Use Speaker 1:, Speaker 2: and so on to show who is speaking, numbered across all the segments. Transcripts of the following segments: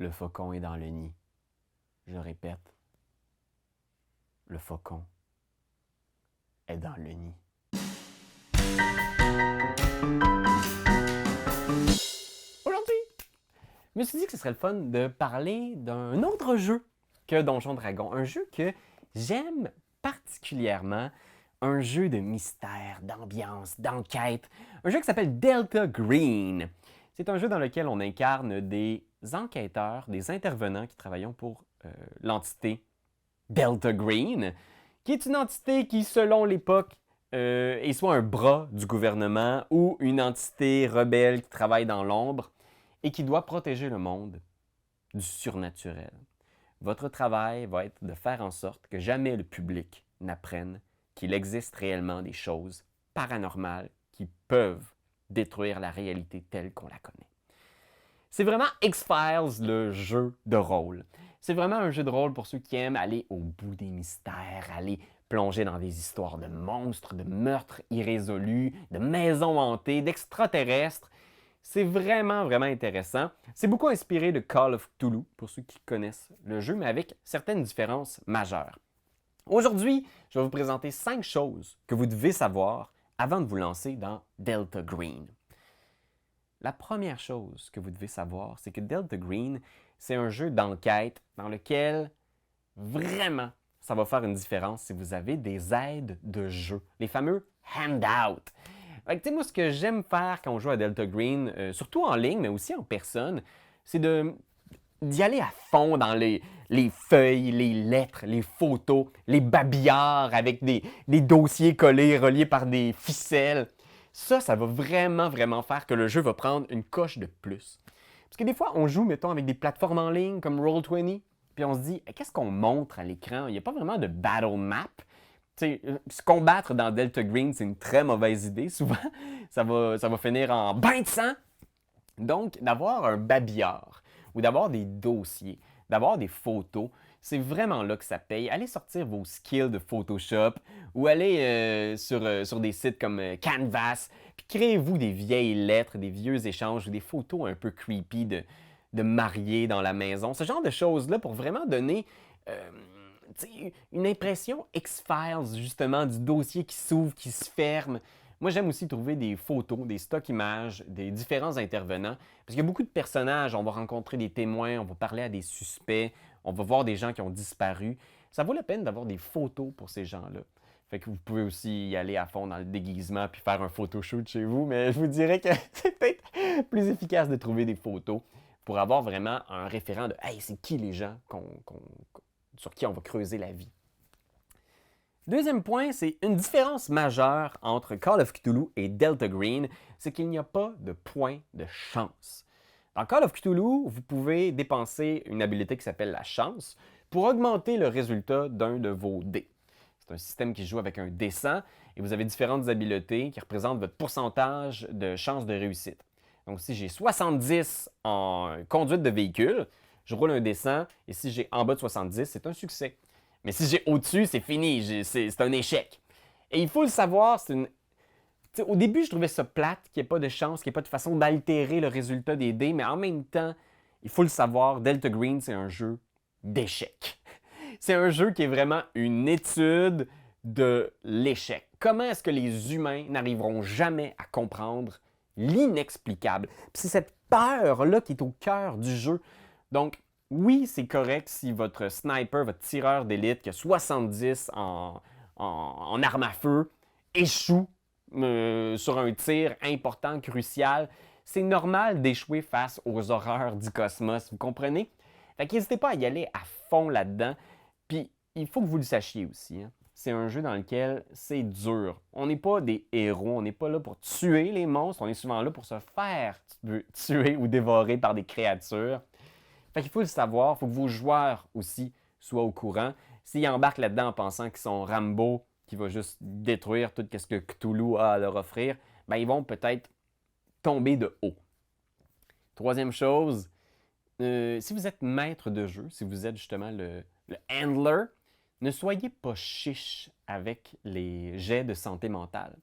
Speaker 1: Le faucon est dans le nid. Je répète, le faucon est dans le nid. Aujourd'hui, je me suis dit que ce serait le fun de parler d'un autre jeu que Donjons Dragons. Un jeu que j'aime particulièrement. Un jeu de mystère, d'ambiance, d'enquête. Un jeu qui s'appelle Delta Green. C'est un jeu dans lequel on incarne des enquêteurs, des intervenants qui travaillent pour l'entité Delta Green, qui est une entité qui, selon l'époque, est soit un bras du gouvernement ou une entité rebelle qui travaille dans l'ombre et qui doit protéger le monde du surnaturel. Votre travail va être de faire en sorte que jamais le public n'apprenne qu'il existe réellement des choses paranormales qui peuvent détruire la réalité telle qu'on la connaît. C'est vraiment X-Files, le jeu de rôle. C'est vraiment un jeu de rôle pour ceux qui aiment aller au bout des mystères, aller plonger dans des histoires de monstres, de meurtres irrésolus, de maisons hantées, d'extraterrestres. C'est vraiment, vraiment intéressant. C'est beaucoup inspiré de Call of Cthulhu, pour ceux qui connaissent le jeu, mais avec certaines différences majeures. Aujourd'hui, je vais vous présenter 5 choses que vous devez savoir avant de vous lancer dans Delta Green. La première chose que vous devez savoir, c'est que Delta Green, c'est un jeu d'enquête dans lequel vraiment ça va faire une différence si vous avez des aides de jeu, les fameux handouts. Moi, ce que j'aime faire quand on joue à Delta Green, surtout en ligne, mais aussi en personne, c'est d'y aller à fond dans les feuilles, les lettres, les photos, les babillards avec des dossiers collés, reliés par des ficelles. Ça va vraiment, vraiment faire que le jeu va prendre une coche de plus. Parce que des fois, on joue, mettons, avec des plateformes en ligne comme Roll20, puis on se dit, qu'est-ce qu'on montre à l'écran? Il n'y a pas vraiment de battle map. Se combattre dans Delta Green, c'est une très mauvaise idée. Souvent, ça va finir en bain de sang. Donc, d'avoir un babillard ou d'avoir des dossiers, d'avoir des photos, c'est vraiment là que ça paye. Allez sortir vos skills de Photoshop ou allez sur des sites comme Canvas, puis créez-vous des vieilles lettres, des vieux échanges ou des photos un peu creepy de mariés dans la maison. Ce genre de choses-là pour vraiment donner une impression X-Files, justement, du dossier qui s'ouvre, qui se ferme. Moi, j'aime aussi trouver des photos, des stocks images, des différents intervenants. Parce qu'il y a beaucoup de personnages, on va rencontrer des témoins, on va parler à des suspects, on va voir des gens qui ont disparu. Ça vaut la peine d'avoir des photos pour ces gens-là. Fait que vous pouvez aussi y aller à fond dans le déguisement puis faire un photoshoot chez vous, mais je vous dirais que c'est peut-être plus efficace de trouver des photos pour avoir vraiment un référent de « Hey, c'est qui les gens sur qui on va creuser la vie ». Deuxième point, c'est une différence majeure entre Call of Cthulhu et Delta Green, c'est qu'il n'y a pas de point de chance. Dans Call of Cthulhu, vous pouvez dépenser une habilité qui s'appelle la chance pour augmenter le résultat d'un de vos dés. C'est un système qui joue avec un dé 100 et vous avez différentes habiletés qui représentent votre pourcentage de chance de réussite. Donc si j'ai 70 en conduite de véhicule, je roule un dé 100 et si j'ai en bas de 70, c'est un succès. Mais si j'ai au-dessus, c'est fini, c'est un échec. Et il faut le savoir, au début, je trouvais ça plate, qu'il n'y ait pas de chance, qu'il n'y ait pas de façon d'altérer le résultat des dés, mais en même temps, il faut le savoir, Delta Green, c'est un jeu d'échecs. C'est un jeu qui est vraiment une étude de l'échec. Comment est-ce que les humains n'arriveront jamais à comprendre l'inexplicable? C'est cette peur-là qui est au cœur du jeu. Donc, oui, c'est correct si votre sniper, votre tireur d'élite qui a 70 en arme à feu, échoue sur un tir important, crucial. C'est normal d'échouer face aux horreurs du cosmos, vous comprenez? Fait qu'hésitez pas à y aller à fond là-dedans. Puis, il faut que vous le sachiez aussi. Hein. C'est un jeu dans lequel c'est dur. On n'est pas des héros, on n'est pas là pour tuer les monstres, on est souvent là pour se faire tuer ou dévorer par des créatures. Fait qu'il faut le savoir, il faut que vos joueurs aussi soient au courant. S'ils embarquent là-dedans en pensant qu'ils sont Rambo, qui va juste détruire tout ce que Cthulhu a à leur offrir, ben ils vont peut-être tomber de haut. Troisième chose, si vous êtes maître de jeu, si vous êtes justement le handler, ne soyez pas chiche avec les jets de santé mentale.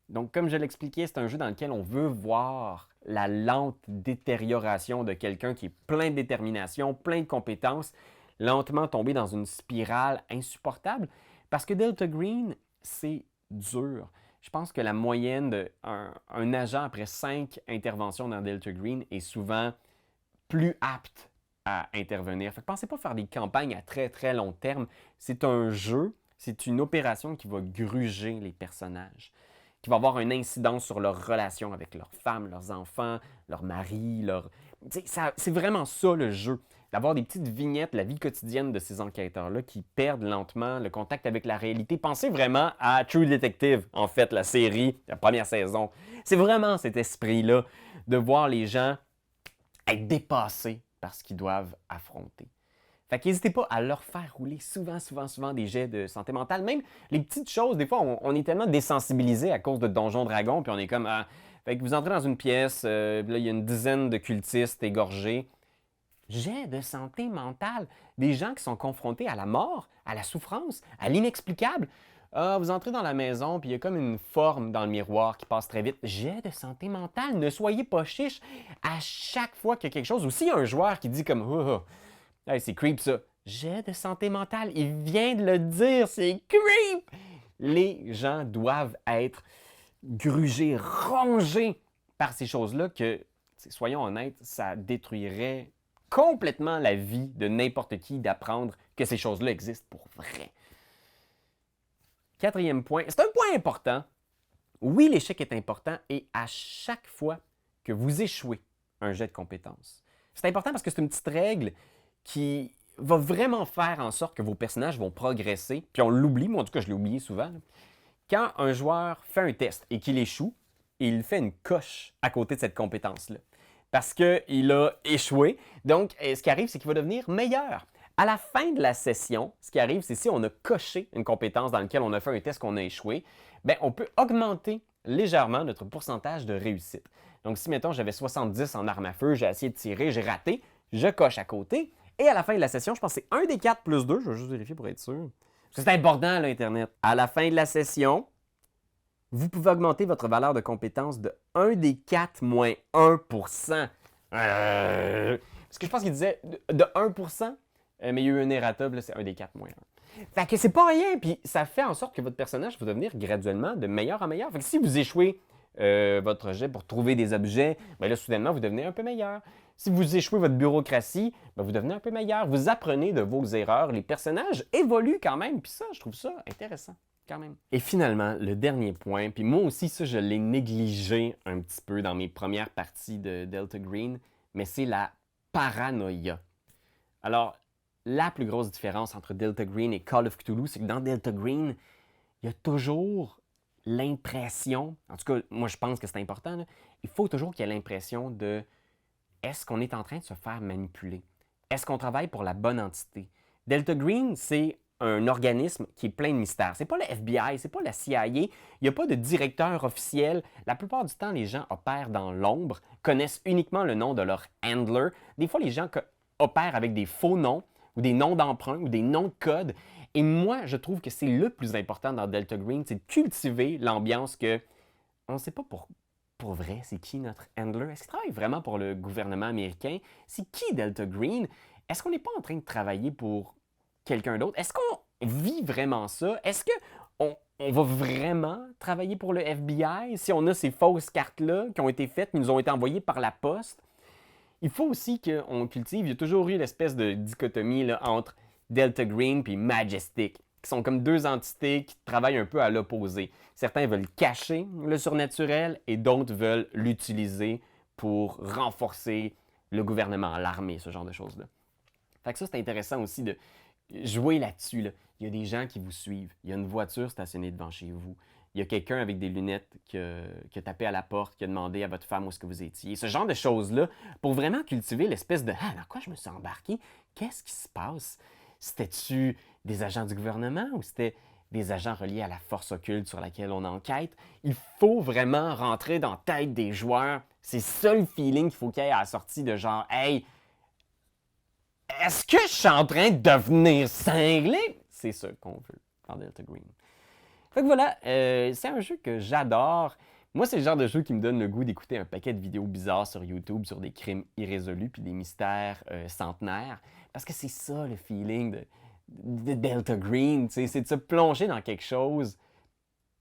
Speaker 1: Donc, comme je l'expliquais, c'est un jeu dans lequel on veut voir la lente détérioration de quelqu'un qui est plein de détermination, plein de compétences, lentement tomber dans une spirale insupportable. Parce que Delta Green, c'est dur. Je pense que la moyenne d'un agent après 5 interventions dans Delta Green est souvent plus apte à intervenir. Fait que pensez pas faire des campagnes à très très long terme. C'est un jeu, c'est une opération qui va gruger les personnages, qui va avoir une incidence sur leurs relations avec leurs femmes, leurs enfants, leurs maris, c'est vraiment ça le jeu. D'avoir des petites vignettes, la vie quotidienne de ces enquêteurs-là qui perdent lentement le contact avec la réalité. Pensez vraiment à True Detective, en fait, la série, la première saison. C'est vraiment cet esprit-là de voir les gens être dépassés par ce qu'ils doivent affronter. Fait qu'hésitez pas à leur faire rouler souvent des jets de santé mentale. Même les petites choses, des fois, on est tellement désensibilisé à cause de Donjons Dragons, puis on est comme... Fait que vous entrez dans une pièce, là, il y a une dizaine de cultistes égorgés. Jet de santé mentale. Des gens qui sont confrontés à la mort, à la souffrance, à l'inexplicable. Vous entrez dans la maison, puis il y a comme une forme dans le miroir qui passe très vite. Jet de santé mentale. Ne soyez pas chiche à chaque fois qu'il y a quelque chose. Ou s'il y a un joueur qui dit comme hey, c'est creep ça. Jet de santé mentale. Il vient de le dire, c'est creep. Les gens doivent être grugés, rongés par ces choses-là que, soyons honnêtes, ça détruirait complètement la vie de n'importe qui d'apprendre que ces choses-là existent pour vrai. Quatrième point, c'est un point important. Oui, l'échec est important et à chaque fois que vous échouez un jet de compétences, c'est important parce que c'est une petite règle qui va vraiment faire en sorte que vos personnages vont progresser. Puis on l'oublie, moi en tout cas je l'ai oublié souvent. Là. Quand un joueur fait un test et qu'il échoue, il fait une coche à côté de cette compétence-là. Parce qu'il a échoué. Donc, ce qui arrive, c'est qu'il va devenir meilleur. À la fin de la session, ce qui arrive, c'est si on a coché une compétence dans laquelle on a fait un test qu'on a échoué, bien, on peut augmenter légèrement notre pourcentage de réussite. Donc, si, mettons, j'avais 70 en arme à feu, j'ai essayé de tirer, j'ai raté, je coche à côté. Et à la fin de la session, je pense que c'est 1 des 4 plus 2, je vais juste vérifier pour être sûr. Parce que c'est important, l'Internet. À la fin de la session, vous pouvez augmenter votre valeur de compétence de 1 des 4 moins 1%. Parce que je pense qu'il disait de 1%, mais il y a eu un errata, là, c'est 1 des 4 moins 1. Fait que c'est pas rien, puis ça fait en sorte que votre personnage va devenir graduellement de meilleur en meilleur. Fait que si vous échouez votre jet pour trouver des objets, bien là, soudainement, vous devenez un peu meilleur. Si vous échouez votre bureaucratie, bien, vous devenez un peu meilleur. Vous apprenez de vos erreurs. Les personnages évoluent quand même, puis ça, je trouve ça intéressant. Quand même. Et finalement, le dernier point, puis moi aussi, ça, je l'ai négligé un petit peu dans mes premières parties de Delta Green, mais c'est la paranoïa. Alors, la plus grosse différence entre Delta Green et Call of Cthulhu, c'est que dans Delta Green, il y a toujours l'impression, en tout cas, moi je pense que c'est important, là, il faut toujours qu'il y ait l'impression de est-ce qu'on est en train de se faire manipuler? Est-ce qu'on travaille pour la bonne entité? Delta Green, c'est un organisme qui est plein de mystères. C'est pas le FBI, c'est pas la CIA, il n'y a pas de directeur officiel. La plupart du temps, les gens opèrent dans l'ombre, connaissent uniquement le nom de leur handler. Des fois, les gens opèrent avec des faux noms ou des noms d'emprunt ou des noms de code. Et moi, je trouve que c'est le plus important dans Delta Green, c'est de cultiver l'ambiance que on ne sait pas pour vrai, c'est qui notre handler? Est-ce qu'il travaille vraiment pour le gouvernement américain? C'est qui Delta Green? Est-ce qu'on n'est pas en train de travailler pour quelqu'un d'autre? Est-ce qu'on vit vraiment ça? Est-ce qu'on va vraiment travailler pour le FBI si on a ces fausses cartes-là qui ont été faites, qui nous ont été envoyées par la poste? Il faut aussi qu'on cultive, il y a toujours eu l'espèce de dichotomie là, entre Delta Green et Majestic, qui sont comme deux entités qui travaillent un peu à l'opposé. Certains veulent cacher le surnaturel et d'autres veulent l'utiliser pour renforcer le gouvernement, l'armée, ce genre de choses-là. Fait que ça, c'est intéressant aussi de jouer là-dessus. Là. Il y a des gens qui vous suivent. Il y a une voiture stationnée devant chez vous. Il y a quelqu'un avec des lunettes qui a tapé à la porte, qui a demandé à votre femme où est-ce que vous étiez. Ce genre de choses-là, pour vraiment cultiver l'espèce de « Ah, dans quoi je me suis embarqué? Qu'est-ce qui se passe? C'était-tu des agents du gouvernement ou c'était des agents reliés à la force occulte sur laquelle on enquête? » Il faut vraiment rentrer dans la tête des joueurs. C'est ça le feeling qu'il faut qu'il y ait à la sortie de genre « Hey, est-ce que je suis en train de devenir cinglé? » C'est ça qu'on veut dans Delta Green. Fait que voilà, c'est un jeu que j'adore. Moi, c'est le genre de jeu qui me donne le goût d'écouter un paquet de vidéos bizarres sur YouTube sur des crimes irrésolus puis des mystères centenaires. Parce que c'est ça le feeling de Delta Green, tu sais, c'est de se plonger dans quelque chose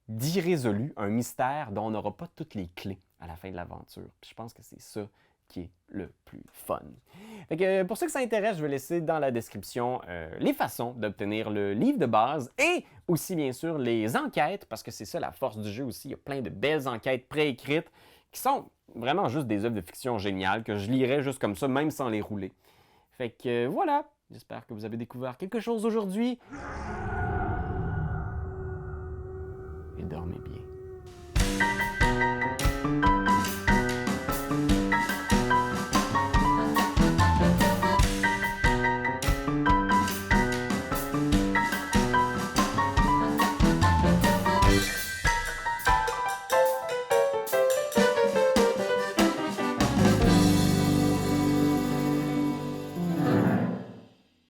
Speaker 1: d'irrésolu, un mystère dont on n'aura pas toutes les clés à la fin de l'aventure. Puis je pense que c'est ça qui est le plus fun. Fait que, pour ceux que ça intéresse, je vais laisser dans la description les façons d'obtenir le livre de base et aussi bien sûr les enquêtes, parce que c'est ça la force du jeu aussi. Il y a plein de belles enquêtes préécrites qui sont vraiment juste des œuvres de fiction géniales que je lirais juste comme ça, même sans les rouler. Fait que voilà, j'espère que vous avez découvert quelque chose aujourd'hui. Et dormez bien.